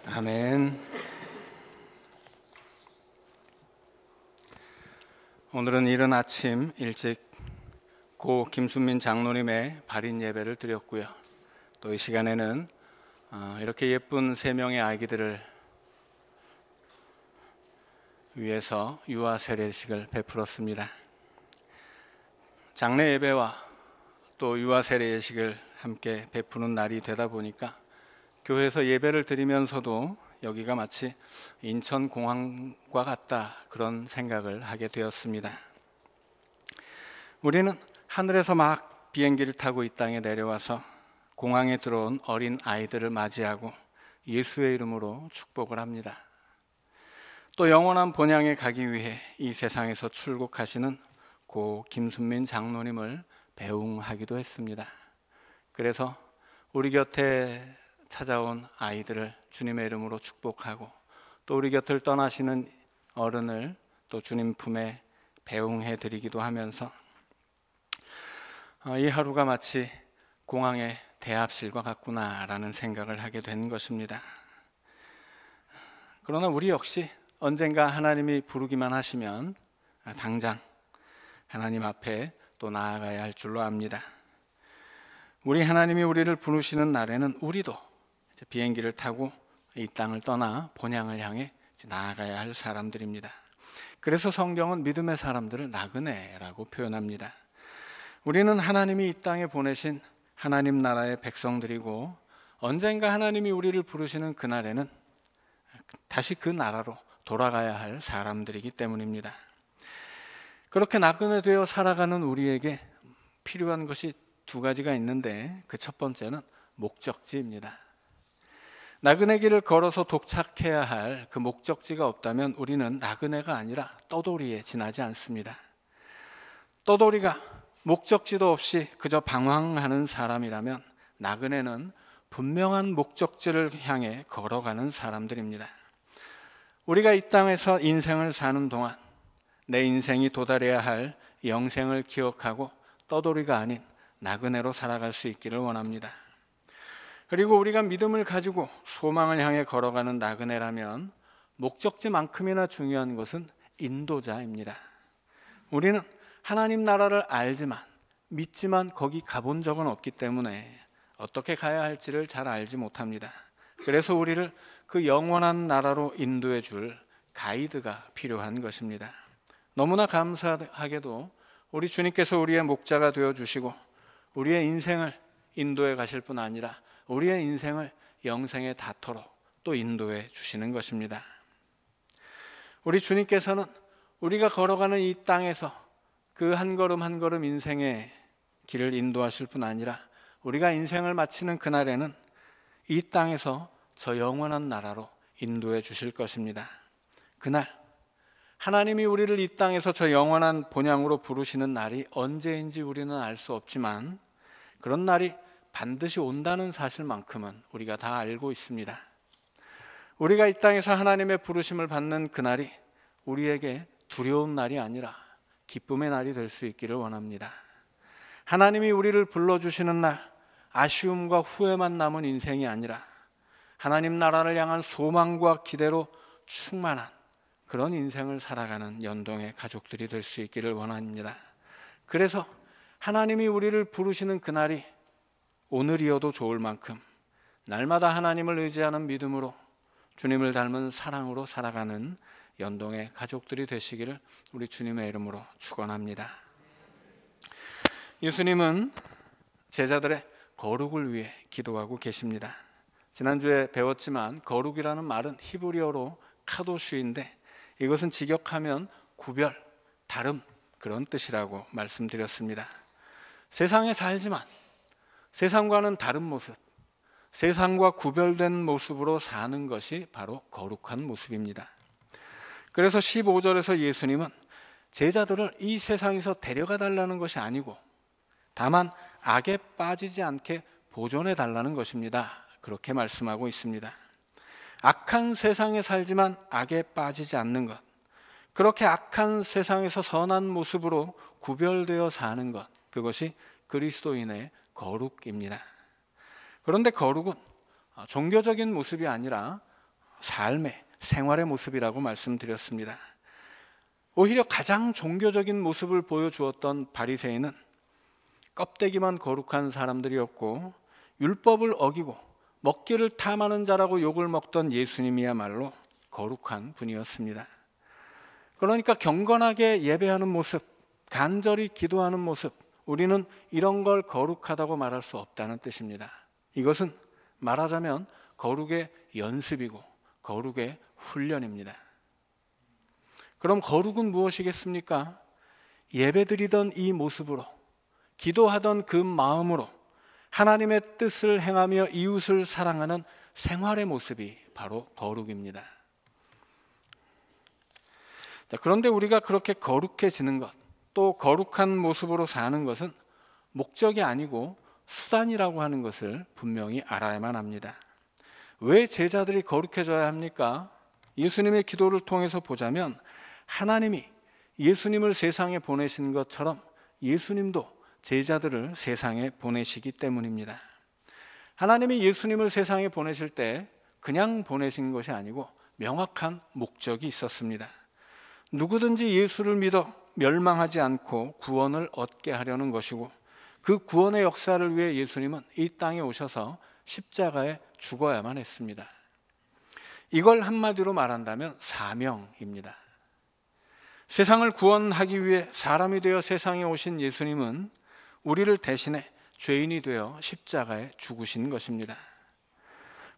아멘. 오늘은 이른 아침 일찍 고 김순민 장로님의 발인 예배를 드렸고요. 또 이 시간에는 이렇게 예쁜 3명의 아기들을 위해서 유아 세례식을 베풀었습니다. 장례 예배와 또 유아 세례식을 함께 베푸는 날이 되다 보니까 교회에서 예배를 드리면서도 여기가 마치 인천공항과 같다, 그런 생각을 하게 되었습니다. 우리는 하늘에서 막 비행기를 타고 이 땅에 내려와서 공항에 들어온 어린 아이들을 맞이하고 예수의 이름으로 축복을 합니다. 또 영원한 본향에 가기 위해 이 세상에서 출국하시는 고 김순민 장로님을 배웅하기도 했습니다. 그래서 우리 곁에 찾아온 아이들을 주님의 이름으로 축복하고 또 우리 곁을 떠나시는 어른을 또 주님 품에 배웅해 드리기도 하면서 이 하루가 마치 공항의 대합실과 같구나라는 생각을 하게 된 것입니다. 그러나 우리 역시 언젠가 하나님이 부르기만 하시면 당장 하나님 앞에 또 나아가야 할 줄로 압니다. 우리 하나님이 우리를 부르시는 날에는 우리도 비행기를 타고 이 땅을 떠나 본향을 향해 나아가야 할 사람들입니다. 그래서 성경은 믿음의 사람들을 나그네라고 표현합니다. 우리는 하나님이 이 땅에 보내신 하나님 나라의 백성들이고 언젠가 하나님이 우리를 부르시는 그날에는 다시 그 나라로 돌아가야 할 사람들이기 때문입니다. 그렇게 나그네 되어 살아가는 우리에게 필요한 것이 2가지가 있는데 그 첫 번째는 목적지입니다. 나그네 길을 걸어서 도착해야 할 그 목적지가 없다면 우리는 나그네가 아니라 떠돌이에 지나지 않습니다. 떠돌이가 목적지도 없이 그저 방황하는 사람이라면 나그네는 분명한 목적지를 향해 걸어가는 사람들입니다. 우리가 이 땅에서 인생을 사는 동안 내 인생이 도달해야 할 영생을 기억하고 떠돌이가 아닌 나그네로 살아갈 수 있기를 원합니다. 그리고 우리가 믿음을 가지고 소망을 향해 걸어가는 나그네라면 목적지만큼이나 중요한 것은 인도자입니다. 우리는 하나님 나라를 알지만 믿지만 거기 가본 적은 없기 때문에 어떻게 가야 할지를 잘 알지 못합니다. 그래서 우리를 그 영원한 나라로 인도해 줄 가이드가 필요한 것입니다. 너무나 감사하게도 우리 주님께서 우리의 목자가 되어주시고 우리의 인생을 인도해 가실 뿐 아니라 우리의 인생을 영생에 닿도록 또 인도해 주시는 것입니다. 우리 주님께서는 우리가 걸어가는 이 땅에서 그 한 걸음 한 걸음 인생의 길을 인도하실 뿐 아니라 우리가 인생을 마치는 그날에는 이 땅에서 저 영원한 나라로 인도해 주실 것입니다. 그날 하나님이 우리를 이 땅에서 저 영원한 본향으로 부르시는 날이 언제인지 우리는 알 수 없지만 그런 날이 반드시 온다는 사실만큼은 우리가 다 알고 있습니다. 우리가 이 땅에서 하나님의 부르심을 받는 그날이 우리에게 두려운 날이 아니라 기쁨의 날이 될 수 있기를 원합니다. 하나님이 우리를 불러주시는 날 아쉬움과 후회만 남은 인생이 아니라 하나님 나라를 향한 소망과 기대로 충만한 그런 인생을 살아가는 연동의 가족들이 될 수 있기를 원합니다. 그래서 하나님이 우리를 부르시는 그날이 오늘이어도 좋을 만큼 날마다 하나님을 의지하는 믿음으로 주님을 닮은 사랑으로 살아가는 연동의 가족들이 되시기를 우리 주님의 이름으로 축원합니다. 예수님은 제자들의 거룩을 위해 기도하고 계십니다. 지난주에 배웠지만 거룩이라는 말은 히브리어로 카도슈인데 이것은 직역하면 구별, 다름, 그런 뜻이라고 말씀드렸습니다. 세상에 살지만 세상과는 다른 모습, 세상과 구별된 모습으로 사는 것이 바로 거룩한 모습입니다. 그래서 15절에서 예수님은 제자들을 이 세상에서 데려가 달라는 것이 아니고 다만 악에 빠지지 않게 보존해 달라는 것입니다. 그렇게 말씀하고 있습니다. 악한 세상에 살지만 악에 빠지지 않는 것, 그렇게 악한 세상에서 선한 모습으로 구별되어 사는 것, 그것이 그리스도인의 거룩입니다. 그런데 거룩은 종교적인 모습이 아니라 삶의 생활의 모습이라고 말씀드렸습니다. 오히려 가장 종교적인 모습을 보여주었던 바리새인은 껍데기만 거룩한 사람들이었고, 율법을 어기고 먹기를 탐하는 자라고 욕을 먹던 예수님이야말로 거룩한 분이었습니다. 그러니까 경건하게 예배하는 모습, 간절히 기도하는 모습, 우리는 이런 걸 거룩하다고 말할 수 없다는 뜻입니다. 이것은 말하자면 거룩의 연습이고 거룩의 훈련입니다. 그럼 거룩은 무엇이겠습니까? 예배드리던 이 모습으로, 기도하던 그 마음으로 하나님의 뜻을 행하며 이웃을 사랑하는 생활의 모습이 바로 거룩입니다. 자, 그런데 우리가 그렇게 거룩해지는 것, 또 거룩한 모습으로 사는 것은 목적이 아니고 수단이라고 하는 것을 분명히 알아야만 합니다. 왜 제자들이 거룩해져야 합니까? 예수님의 기도를 통해서 보자면 하나님이 예수님을 세상에 보내신 것처럼 예수님도 제자들을 세상에 보내시기 때문입니다. 하나님이 예수님을 세상에 보내실 때 그냥 보내신 것이 아니고 명확한 목적이 있었습니다. 누구든지 예수를 믿어 멸망하지 않고 구원을 얻게 하려는 것이고, 그 구원의 역사를 위해 예수님은 이 땅에 오셔서 십자가에 죽어야만 했습니다. 이걸 한마디로 말한다면 사명입니다. 세상을 구원하기 위해 사람이 되어 세상에 오신 예수님은 우리를 대신해 죄인이 되어 십자가에 죽으신 것입니다.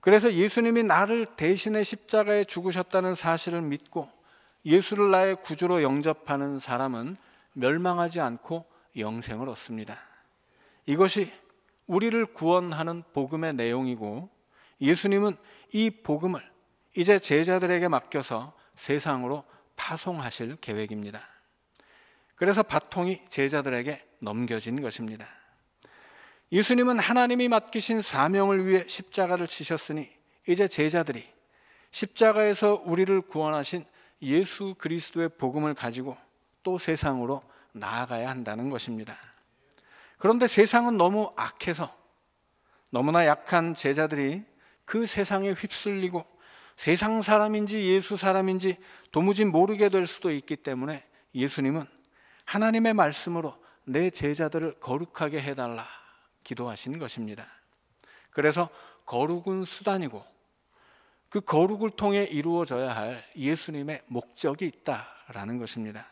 그래서 예수님이 나를 대신해 십자가에 죽으셨다는 사실을 믿고 예수를 나의 구주로 영접하는 사람은 멸망하지 않고 영생을 얻습니다. 이것이 우리를 구원하는 복음의 내용이고, 예수님은 이 복음을 이제 제자들에게 맡겨서 세상으로 파송하실 계획입니다. 그래서 바통이 제자들에게 넘겨진 것입니다. 예수님은 하나님이 맡기신 사명을 위해 십자가를 치셨으니 이제 제자들이 십자가에서 우리를 구원하신 예수 그리스도의 복음을 가지고 또 세상으로 나아가야 한다는 것입니다. 그런데 세상은 너무 악해서 너무나 약한 제자들이 그 세상에 휩쓸리고 세상 사람인지 예수 사람인지 도무지 모르게 될 수도 있기 때문에 예수님은 하나님의 말씀으로 내 제자들을 거룩하게 해달라 기도하신 것입니다. 그래서 거룩은 수단이고 그 거룩을 통해 이루어져야 할 예수님의 목적이 있다라는 것입니다.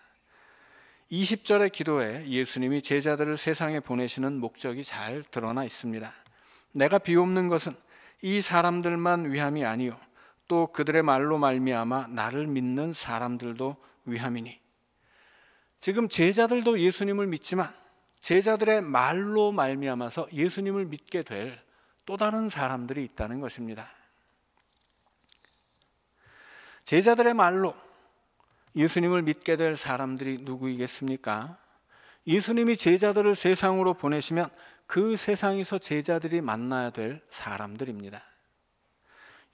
20절의 기도에 예수님이 제자들을 세상에 보내시는 목적이 잘 드러나 있습니다. 내가 비옵는 것은 이 사람들만 위함이 아니요 또 그들의 말로 말미암아 나를 믿는 사람들도 위함이니. 지금 제자들도 예수님을 믿지만 제자들의 말로 말미암아서 예수님을 믿게 될 또 다른 사람들이 있다는 것입니다. 제자들의 말로 예수님을 믿게 될 사람들이 누구이겠습니까? 예수님이 제자들을 세상으로 보내시면 그 세상에서 제자들이 만나야 될 사람들입니다.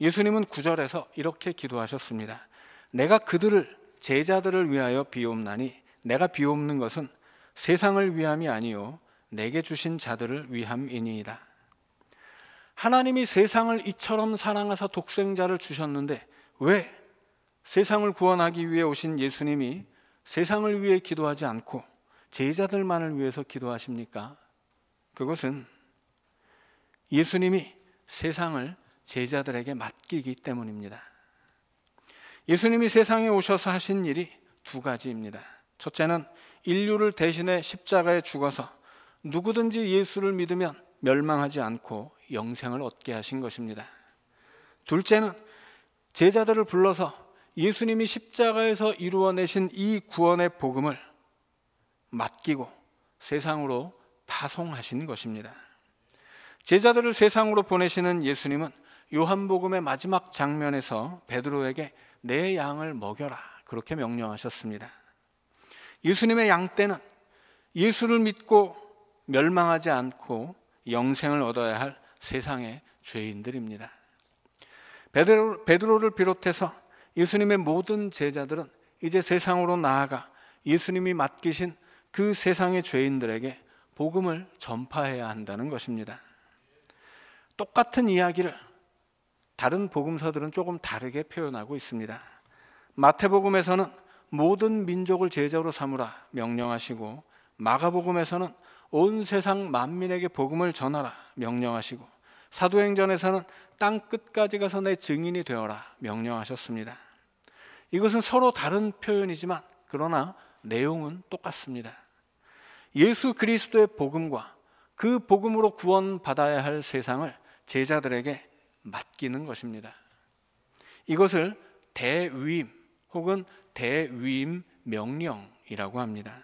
예수님은 9절에서 이렇게 기도하셨습니다. 내가 그들을 제자들을 위하여 비옵나니 내가 비옵는 것은 세상을 위함이 아니요 내게 주신 자들을 위함이니이다. 하나님이 세상을 이처럼 사랑하사 독생자를 주셨는데 왜 세상을 구원하기 위해 오신 예수님이 세상을 위해 기도하지 않고 제자들만을 위해서 기도하십니까? 그것은 예수님이 세상을 제자들에게 맡기기 때문입니다. 예수님이 세상에 오셔서 하신 일이 두 가지입니다. 첫째는 인류를 대신해 십자가에 죽어서 누구든지 예수를 믿으면 멸망하지 않고 영생을 얻게 하신 것입니다. 둘째는 제자들을 불러서 예수님이 십자가에서 이루어내신 이 구원의 복음을 맡기고 세상으로 파송하신 것입니다. 제자들을 세상으로 보내시는 예수님은 요한복음의 마지막 장면에서 베드로에게 내 양을 먹여라 그렇게 명령하셨습니다. 예수님의 양떼는 예수를 믿고 멸망하지 않고 영생을 얻어야 할 세상의 죄인들입니다. 베드로를 비롯해서 예수님의 모든 제자들은 이제 세상으로 나아가 예수님이 맡기신 그 세상의 죄인들에게 복음을 전파해야 한다는 것입니다. 똑같은 이야기를 다른 복음서들은 조금 다르게 표현하고 있습니다. 마태복음에서는 모든 민족을 제자로 삼으라 명령하시고, 마가복음에서는 온 세상 만민에게 복음을 전하라 명령하시고, 사도행전에서는 땅 끝까지 가서 내 증인이 되어라 명령하셨습니다. 이것은 서로 다른 표현이지만 그러나 내용은 똑같습니다. 예수 그리스도의 복음과 그 복음으로 구원받아야 할 세상을 제자들에게 맡기는 것입니다. 이것을 대위임 혹은 대위임 명령이라고 합니다.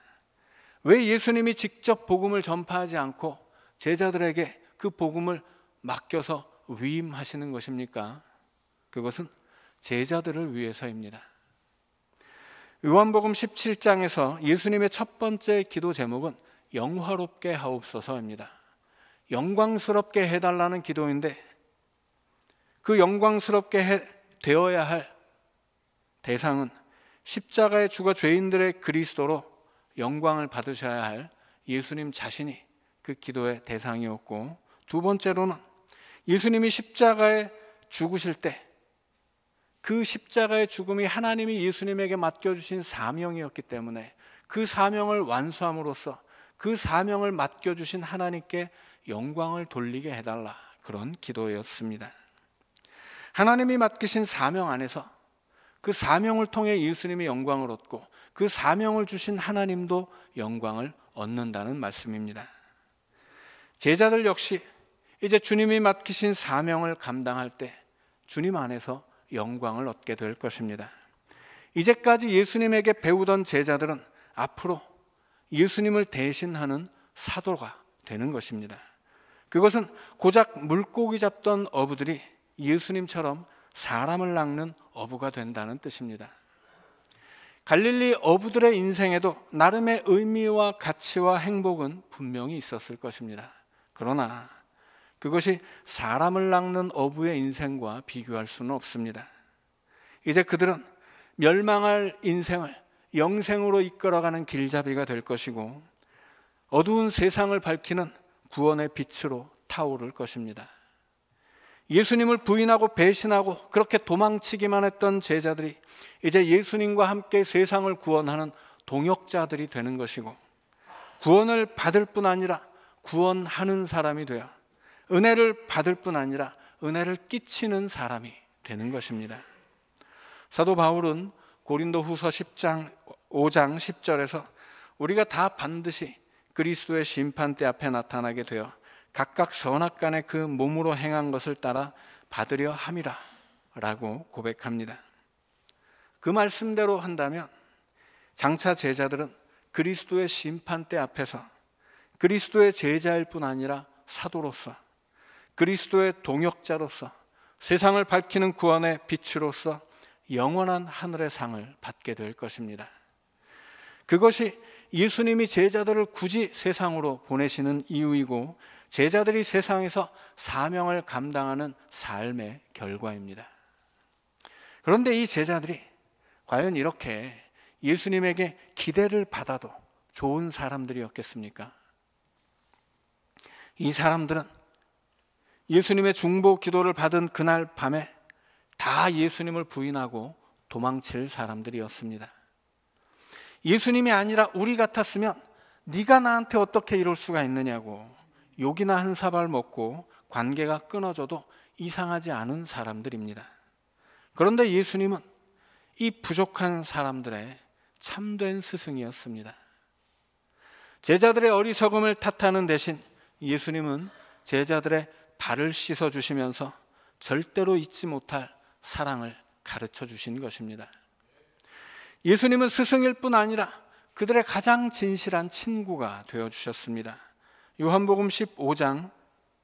왜 예수님이 직접 복음을 전파하지 않고 제자들에게 그 복음을 맡겨서 위임하시는 것입니까? 그것은 제자들을 위해서입니다. 요한복음 17장에서 예수님의 첫 번째 기도 제목은 영화롭게 하옵소서입니다. 영광스럽게 해달라는 기도인데, 그 영광스럽게 되어야 할 대상은 십자가에 죽어 죄인들의 그리스도로 영광을 받으셔야 할 예수님 자신이 그 기도의 대상이었고, 두 번째로는 예수님이 십자가에 죽으실 때 그 십자가의 죽음이 하나님이 예수님에게 맡겨주신 사명이었기 때문에 그 사명을 완수함으로써 그 사명을 맡겨주신 하나님께 영광을 돌리게 해달라, 그런 기도였습니다. 하나님이 맡기신 사명 안에서 그 사명을 통해 예수님이 영광을 얻고 그 사명을 주신 하나님도 영광을 얻는다는 말씀입니다. 제자들 역시 이제 주님이 맡기신 사명을 감당할 때 주님 안에서 영광을 얻게 될 것입니다. 이제까지 예수님에게 배우던 제자들은 앞으로 예수님을 대신하는 사도가 되는 것입니다. 그것은 고작 물고기 잡던 어부들이 예수님처럼 사람을 낚는 어부가 된다는 뜻입니다. 갈릴리 어부들의 인생에도 나름의 의미와 가치와 행복은 분명히 있었을 것입니다. 그러나 그것이 사람을 낚는 어부의 인생과 비교할 수는 없습니다. 이제 그들은 멸망할 인생을 영생으로 이끌어가는 길잡이가 될 것이고, 어두운 세상을 밝히는 구원의 빛으로 타오를 것입니다. 예수님을 부인하고 배신하고 그렇게 도망치기만 했던 제자들이 이제 예수님과 함께 세상을 구원하는 동역자들이 되는 것이고, 구원을 받을 뿐 아니라 구원하는 사람이 되어 은혜를 받을 뿐 아니라 은혜를 끼치는 사람이 되는 것입니다. 사도 바울은 고린도 후서 5장 10절에서 우리가 다 반드시 그리스도의 심판대 앞에 나타나게 되어 각각 선악간에 그 몸으로 행한 것을 따라 받으려 함이라 라고 고백합니다. 그 말씀대로 한다면 장차 제자들은 그리스도의 심판대 앞에서 그리스도의 제자일 뿐 아니라 사도로서, 그리스도의 동역자로서, 세상을 밝히는 구원의 빛으로서 영원한 하늘의 상을 받게 될 것입니다. 그것이 예수님이 제자들을 굳이 세상으로 보내시는 이유이고, 제자들이 세상에서 사명을 감당하는 삶의 결과입니다. 그런데 이 제자들이 과연 이렇게 예수님에게 기대를 받아도 좋은 사람들이었겠습니까? 이 사람들은 예수님의 중보 기도를 받은 그날 밤에 다 예수님을 부인하고 도망칠 사람들이었습니다. 예수님이 아니라 우리 같았으면 네가 나한테 어떻게 이럴 수가 있느냐고 욕이나 한 사발 먹고 관계가 끊어져도 이상하지 않은 사람들입니다. 그런데 예수님은 이 부족한 사람들의 참된 스승이었습니다. 제자들의 어리석음을 탓하는 대신 예수님은 제자들의 발을 씻어주시면서 절대로 잊지 못할 사랑을 가르쳐 주신 것입니다. 예수님은 스승일 뿐 아니라 그들의 가장 진실한 친구가 되어주셨습니다. 요한복음 15장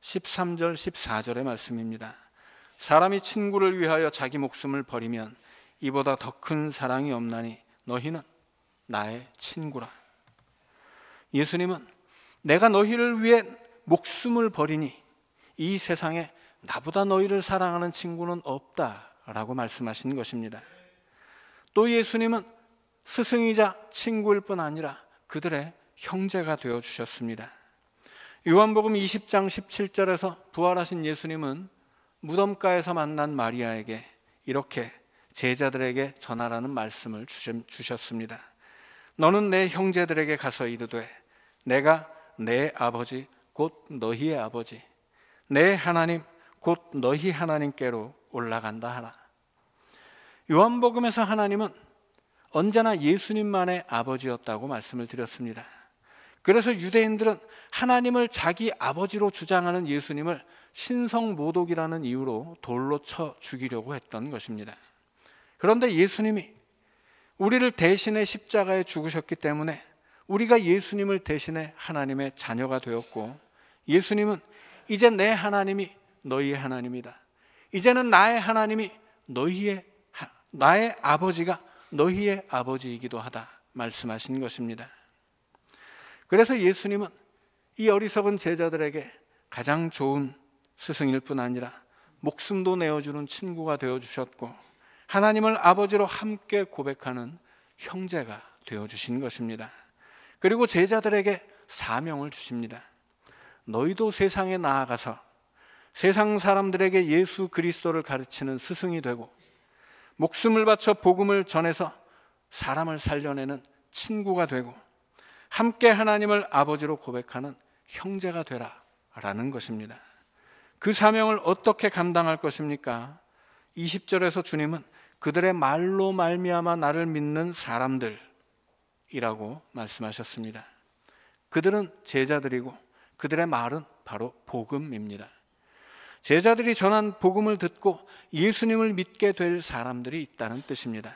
13절 14절의 말씀입니다. 사람이 친구를 위하여 자기 목숨을 버리면 이보다 더 큰 사랑이 없나니 너희는 나의 친구라. 예수님은 내가 너희를 위해 목숨을 버리니 이 세상에 나보다 너희를 사랑하는 친구는 없다라고 말씀하신 것입니다. 또 예수님은 스승이자 친구일 뿐 아니라 그들의 형제가 되어주셨습니다. 요한복음 20장 17절에서 부활하신 예수님은 무덤가에서 만난 마리아에게 이렇게 제자들에게 전하라는 말씀을 주셨습니다. 너는 내 형제들에게 가서 이르되 내가 내 아버지 곧 너희의 아버지 내 하나님 곧 너희 하나님께로 올라간다 하라. 요한복음에서 하나님은 언제나 예수님만의 아버지였다고 말씀을 드렸습니다. 그래서 유대인들은 하나님을 자기 아버지로 주장하는 예수님을 신성모독이라는 이유로 돌로 쳐 죽이려고 했던 것입니다. 그런데 예수님이 우리를 대신해 십자가에 죽으셨기 때문에 우리가 예수님을 대신해 하나님의 자녀가 되었고, 예수님은 이제 내 하나님이 너희의 하나님이다. 이제는 나의 하나님이 나의 아버지가 너희의 아버지이기도 하다 말씀하신 것입니다. 그래서 예수님은 이 어리석은 제자들에게 가장 좋은 스승일 뿐 아니라 목숨도 내어주는 친구가 되어주셨고, 하나님을 아버지로 함께 고백하는 형제가 되어주신 것입니다. 그리고 제자들에게 사명을 주십니다. 너희도 세상에 나아가서 세상 사람들에게 예수 그리스도를 가르치는 스승이 되고, 목숨을 바쳐 복음을 전해서 사람을 살려내는 친구가 되고, 함께 하나님을 아버지로 고백하는 형제가 되라 라는 것입니다. 그 사명을 어떻게 감당할 것입니까? 20절에서 주님은 그들의 말로 말미암아 나를 믿는 사람들이라고 말씀하셨습니다. 그들은 제자들이고 그들의 말은 바로 복음입니다. 제자들이 전한 복음을 듣고 예수님을 믿게 될 사람들이 있다는 뜻입니다.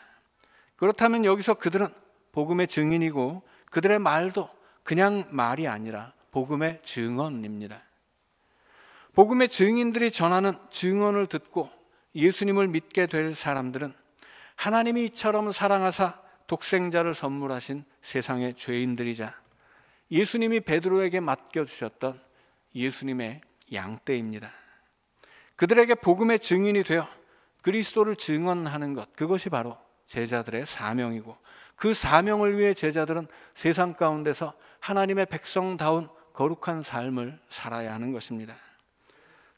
그렇다면 여기서 그들은 복음의 증인이고 그들의 말도 그냥 말이 아니라 복음의 증언입니다. 복음의 증인들이 전하는 증언을 듣고 예수님을 믿게 될 사람들은 하나님이 이처럼 사랑하사 독생자를 선물하신 세상의 죄인들이자 예수님이 베드로에게 맡겨주셨던 예수님의 양떼입니다. 그들에게 복음의 증인이 되어 그리스도를 증언하는 것, 그것이 바로 제자들의 사명이고, 그 사명을 위해 제자들은 세상 가운데서 하나님의 백성다운 거룩한 삶을 살아야 하는 것입니다.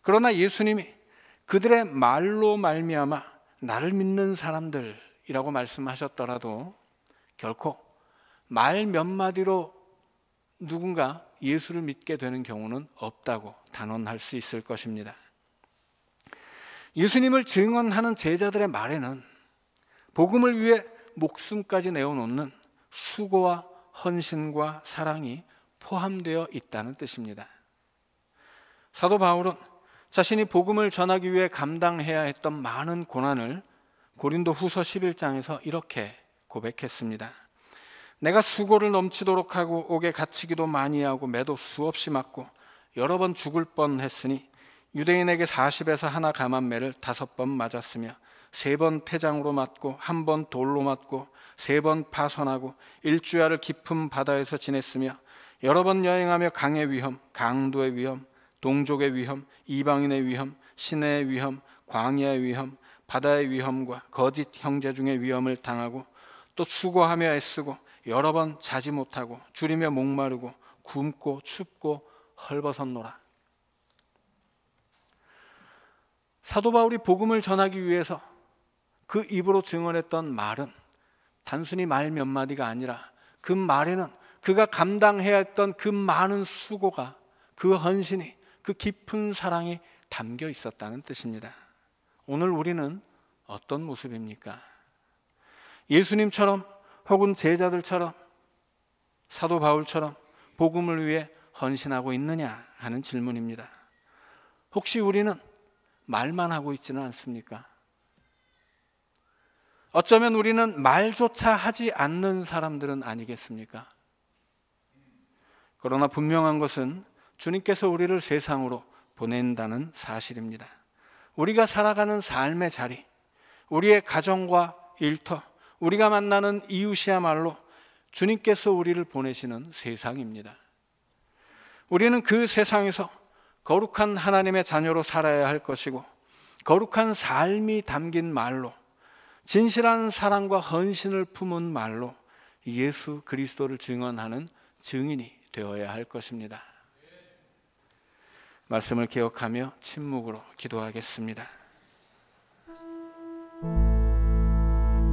그러나 예수님이 그들의 말로 말미암아 나를 믿는 사람들이라고 말씀하셨더라도 결코 말 몇 마디로 누군가 예수를 믿게 되는 경우는 없다고 단언할 수 있을 것입니다. 예수님을 증언하는 제자들의 말에는 복음을 위해 목숨까지 내어놓는 수고와 헌신과 사랑이 포함되어 있다는 뜻입니다. 사도 바울은 자신이 복음을 전하기 위해 감당해야 했던 많은 고난을 고린도 후서 11장에서 이렇게 고백했습니다. 내가 수고를 넘치도록 하고 옥에 갇히기도 많이 하고 매도 수없이 맞고 여러 번 죽을 뻔했으니 유대인에게 40에서 하나 감한매를 5번 맞았으며 3번 태장으로 맞고 1번 돌로 맞고 3번 파선하고 일주야를 깊은 바다에서 지냈으며 여러 번 여행하며 강의 위험, 강도의 위험, 동족의 위험, 이방인의 위험, 시내의 위험, 광야의 위험, 바다의 위험과 거짓 형제 중의 위험을 당하고 또 수고하며 애쓰고 여러 번 자지 못하고 줄이며 목마르고 굶고 춥고 헐벗었노라. 사도 바울이 복음을 전하기 위해서 그 입으로 증언했던 말은 단순히 말 몇 마디가 아니라 그 말에는 그가 감당해야 했던 그 많은 수고가, 그 헌신이, 그 깊은 사랑이 담겨 있었다는 뜻입니다. 오늘 우리는 어떤 모습입니까? 예수님처럼 혹은 제자들처럼 사도 바울처럼 복음을 위해 헌신하고 있느냐 하는 질문입니다. 혹시 우리는 말만 하고 있지는 않습니까? 어쩌면 우리는 말조차 하지 않는 사람들은 아니겠습니까? 그러나 분명한 것은 주님께서 우리를 세상으로 보낸다는 사실입니다. 우리가 살아가는 삶의 자리, 우리의 가정과 일터, 우리가 만나는 이웃이야말로 주님께서 우리를 보내시는 세상입니다. 우리는 그 세상에서 거룩한 하나님의 자녀로 살아야 할 것이고, 거룩한 삶이 담긴 말로, 진실한 사랑과 헌신을 품은 말로 예수 그리스도를 증언하는 증인이 되어야 할 것입니다. 말씀을 기억하며 침묵으로 기도하겠습니다.